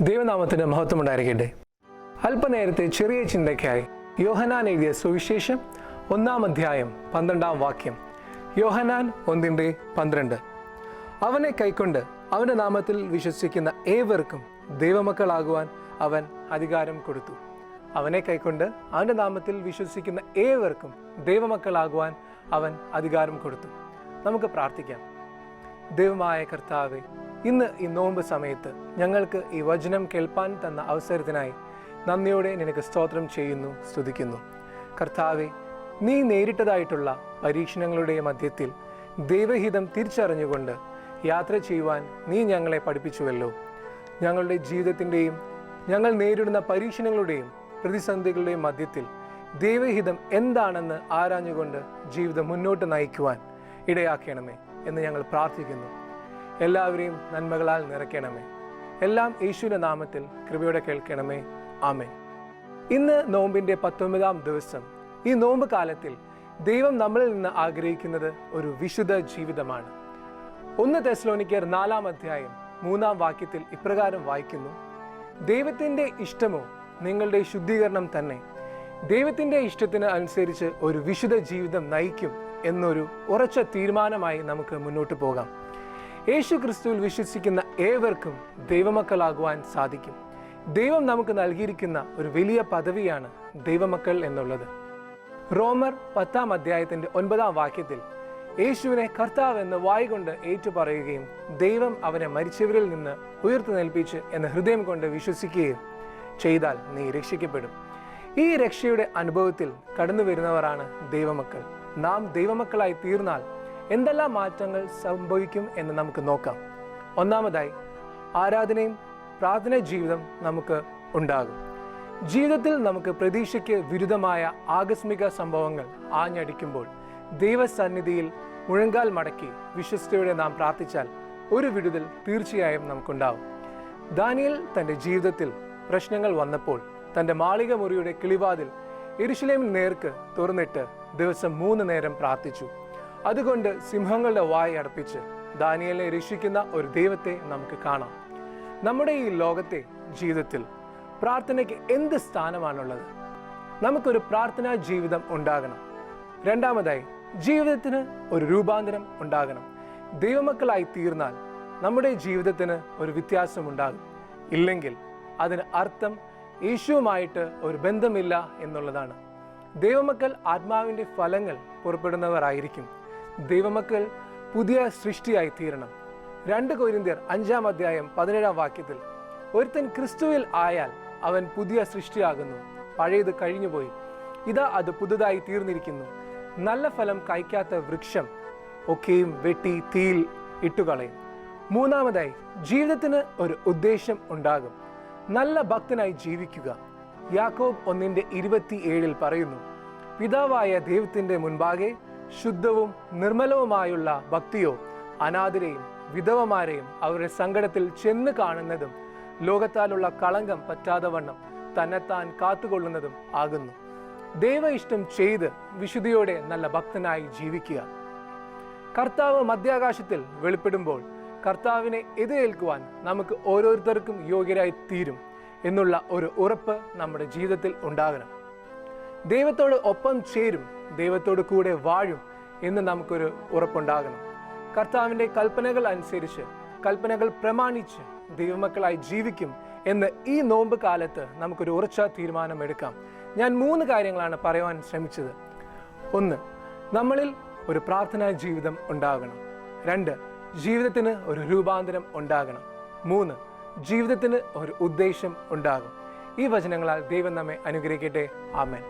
ദൈവനാമത്തിന് മഹത്വമുണ്ടായിരിക്കട്ടെ. അല്പനേരത്തെ ചെറിയ ചിന്തയ്ക്കായി യോഹന്നാൻ എഴുതിയ സുവിശേഷം 1-ാം അധ്യായം 12-ാം വാക്യം. യോഹന്നാൻ 1:12. അവനെ കൈക്കൊണ്ട് അവൻ്റെ നാമത്തിൽ വിശ്വസിക്കുന്ന ഏവർക്കും ദൈവമക്കളാകുവാൻ അവൻ അധികാരം കൊടുത്തു. അവനെ കൈക്കൊണ്ട് അവൻ്റെ നാമത്തിൽ വിശ്വസിക്കുന്ന ഏവർക്കും ദൈവമക്കളാകുവാൻ അവൻ അധികാരം കൊടുത്തു. നമുക്ക് പ്രാർത്ഥിക്കാം. ദൈവമായ കർത്താവേ, ഇന്ന് ഈ നോമ്പ് സമയത്ത് ഞങ്ങൾക്ക് ഈ വചനം കേൾപ്പാൻ തന്ന അവസരത്തിനായി നന്ദിയോടെ നിനക്ക് സ്തോത്രം ചെയ്യുന്നു, സ്തുതിക്കുന്നു. കർത്താവേ, നീ നേരിട്ടതായിട്ടുള്ള പരീക്ഷണങ്ങളുടെ മധ്യത്തിൽ ദൈവഹിതം തിരിച്ചറിഞ്ഞുകൊണ്ട് യാത്ര ചെയ്യുവാൻ നീ ഞങ്ങളെ പഠിപ്പിച്ചുവല്ലോ. ഞങ്ങളുടെ ജീവിതത്തിൻ്റെയും ഞങ്ങൾ നേരിടുന്ന പരീക്ഷണങ്ങളുടെയും പ്രതിസന്ധികളുടെയും മധ്യത്തിൽ ദൈവഹിതം എന്താണെന്ന് ആരാഞ്ഞുകൊണ്ട് ജീവിതം മുന്നോട്ട് നയിക്കുവാൻ ഇടയാക്കണമേ എന്ന് ഞങ്ങൾ പ്രാർത്ഥിക്കുന്നു. എല്ലാവരെയും നന്മകളാൽ നിറയ്ക്കണമേ. എല്ലാം യേശുവിന്റെ നാമത്തിൽ കൃപയോടെ കേൾക്കണമേ. ആമേൻ. ഇന്ന് നോമ്പിന്റെ 19-ാം ദിവസം. ഈ നോമ്പ് കാലത്തിൽ ദൈവം നമ്മളിൽ നിന്ന് ആഗ്രഹിക്കുന്നത് ഒരു വിശുദ്ധ ജീവിതമാണ്. 1 തെസ്സലോനിക്കർ 4-ാം അധ്യായം 3-ാം വാക്യത്തിൽ ഇപ്രകാരം വായിക്കുന്നു: ദൈവത്തിൻ്റെ ഇഷ്ടമോ നിങ്ങളുടെ ശുദ്ധീകരണം തന്നെ. ദൈവത്തിൻ്റെ ഇഷ്ടത്തിന് അനുസരിച്ച് ഒരു വിശുദ്ധ ജീവിതം നയിക്കും എന്നൊരു ഉറച്ച തീരുമാനമായി നമുക്ക് മുന്നോട്ട് പോകാം. യേശു ക്രിസ്തുവിൽ വിശ്വസിക്കുന്ന ഏവർക്കും ദൈവമക്കളാകുവാൻ സാധിക്കും. ദൈവം നമുക്ക് നൽകിയിരിക്കുന്ന ഒരു വലിയ പദവിയാണ് ദൈവമക്കൾ എന്നുള്ളത്. റോമർ 10-ാം അധ്യായത്തിൻ്റെ 9-ാം വാക്യത്തിൽ യേശുവിനെ കർത്താവ് എന്ന് വായ്കൊണ്ട് ഏറ്റുപറയുകയും ദൈവം അവനെ മരിച്ചവരിൽ നിന്ന് ഉയർത്തെഴുന്നേൽപ്പിച്ച് എന്ന് ഹൃദയം കൊണ്ട് വിശ്വസിക്കുകയും ചെയ്താൽ നീ രക്ഷിക്കപ്പെടും. ഈ രക്ഷയുടെ അനുഭവത്തിൽ കടന്നു വരുന്നവരാണ് ദൈവമക്കൾ. നാം ദൈവമക്കളായി തീർന്നാൽ എന്തെല്ലാം മാറ്റങ്ങൾ സംഭവിക്കും എന്ന് നമുക്ക് നോക്കാം. ഒന്നാമതായി, ആരാധനയും പ്രാർത്ഥന ജീവിതം നമുക്ക് ഉണ്ടാകും. ജീവിതത്തിൽ നമുക്ക് പ്രതീക്ഷയ്ക്ക് വിരുദ്ധമായ ആകസ്മിക സംഭവങ്ങൾ ആഞ്ഞടിക്കുമ്പോൾ ദൈവസന്നിധിയിൽ മുഴങ്കാൽ മടക്കി വിശ്വസ്തയോടെ നാം പ്രാർത്ഥിച്ചാൽ ഒരു വിടുതൽ തീർച്ചയായും നമുക്കുണ്ടാവും. ദാനിയേൽ തൻ്റെ ജീവിതത്തിൽ പ്രശ്നങ്ങൾ വന്നപ്പോൾ തൻ്റെ മാളിക മുറിയുടെ കിളിവാതിൽ യെരൂശലേമിന് നേർക്ക് തുറന്നിട്ട് ദിവസം 3 നേരം പ്രാർത്ഥിച്ചു. അതുകൊണ്ട് സിംഹങ്ങളുടെ വായ അടപ്പിച്ച് ദാനിയേലിനെ രക്ഷിക്കുന്ന ഒരു ദൈവത്തെ നമുക്ക് കാണാം. നമ്മുടെ ഈ ലോകത്തെ ജീവിതത്തിൽ പ്രാർത്ഥനയ്ക്ക് എന്ത് സ്ഥാനമാണുള്ളത്? നമുക്കൊരു പ്രാർത്ഥനാ ജീവിതം ഉണ്ടാകണം. രണ്ടാമതായി, ജീവിതത്തിന് ഒരു രൂപാന്തരം ഉണ്ടാകണം. ദൈവമക്കളായി തീർന്നാൽ നമ്മുടെ ജീവിതത്തിന് ഒരു വ്യത്യാസം ഉണ്ടാകും. ഇല്ലെങ്കിൽ അതിന് അർത്ഥം യേശുവുമായിട്ട് ഒരു ബന്ധമില്ല എന്നുള്ളതാണ്. ദൈവമക്കൾ ആത്മാവിൻ്റെ ഫലങ്ങൾ പുറപ്പെടുന്നവരായിരിക്കും. ദൈവമക്കൾ പുതിയ സൃഷ്ടിയായി തീരണം. 2 കൊരിന്ത്യർ 5-ാം അധ്യായം 17-ാം വാക്യത്തിൽ ഒരുത്തൻ ക്രിസ്തുവിൽ ആയാൽ അവൻ പുതിയ സൃഷ്ടിയാകുന്നു, പഴയത് കഴിഞ്ഞുപോയി, ഇതാ അത് പുതുതായി തീർന്നിരിക്കുന്നു. നല്ല ഫലം കായ്ക്കാത്ത വൃക്ഷം ഒക്കെയും വെട്ടി തീയിൽ ഇട്ടുകളയും. മൂന്നാമതായി, ജീവിതത്തിന് ഒരു ഉദ്ദേശം ഉണ്ടാകും. നല്ല ഭക്തനായി ജീവിക്കുക. യാക്കോബ് 1:27 പറയുന്നു: പിതാവായ ദൈവത്തിൻ്റെ മുൻപാകെ ശുദ്ധവും നിർമ്മലവുമായുള്ള ഭക്തിയോ അനാഥരെയും വിധവമാരെയും അവരുടെ സങ്കടത്തിൽ ചെന്ന് കാണുന്നതും ലോകത്താലുള്ള കളങ്കം പറ്റാതെ വണ്ണം തന്നെത്താൻ കാത്തുകൊള്ളുന്നതും ആകുന്നു. ദൈവ ഇഷ്ടം ചെയ്ത് വിശുദ്ധിയോടെ നല്ല ഭക്തനായി ജീവിക്കുക. കർത്താവ് മധ്യാകാശത്തിൽ വെളിപ്പെടുമ്പോൾ കർത്താവിനെ എതിരേൽക്കുവാൻ നമുക്ക് ഓരോരുത്തർക്കും യോഗ്യരായി തീരും എന്നുള്ള ഒരു ഉറപ്പ് നമ്മുടെ ജീവിതത്തിൽ ഉണ്ടാകണം. ദൈവത്തോട് ഒപ്പം ചേരും, ദൈവത്തോട് കൂടെ വാഴും എന്ന് നമുക്കൊരു ഉറപ്പുണ്ടാകണം. കർത്താവിൻ്റെ കൽപ്പനകൾ അനുസരിച്ച്, കൽപ്പനകൾ പ്രമാണിച്ച് ദൈവമക്കളായി ജീവിക്കും എന്ന് ഈ നോമ്പ് കാലത്ത് നമുക്കൊരു ഉറച്ച തീരുമാനം എടുക്കാം. ഞാൻ 3 കാര്യങ്ങളാണ് പറയുവാൻ ശ്രമിച്ചത്. 1, നമ്മളിൽ ഒരു പ്രാർത്ഥനാ ജീവിതം ഉണ്ടാകണം. 2, ജീവിതത്തിന് ഒരു രൂപാന്തരം ഉണ്ടാകണം. 3, ജീവിതത്തിന് ഒരു ഉദ്ദേശം ഉണ്ടാകും. ഈ വചനങ്ങളാൽ ദൈവം നമ്മെ അനുഗ്രഹിക്കട്ടെ. ആമേൻ.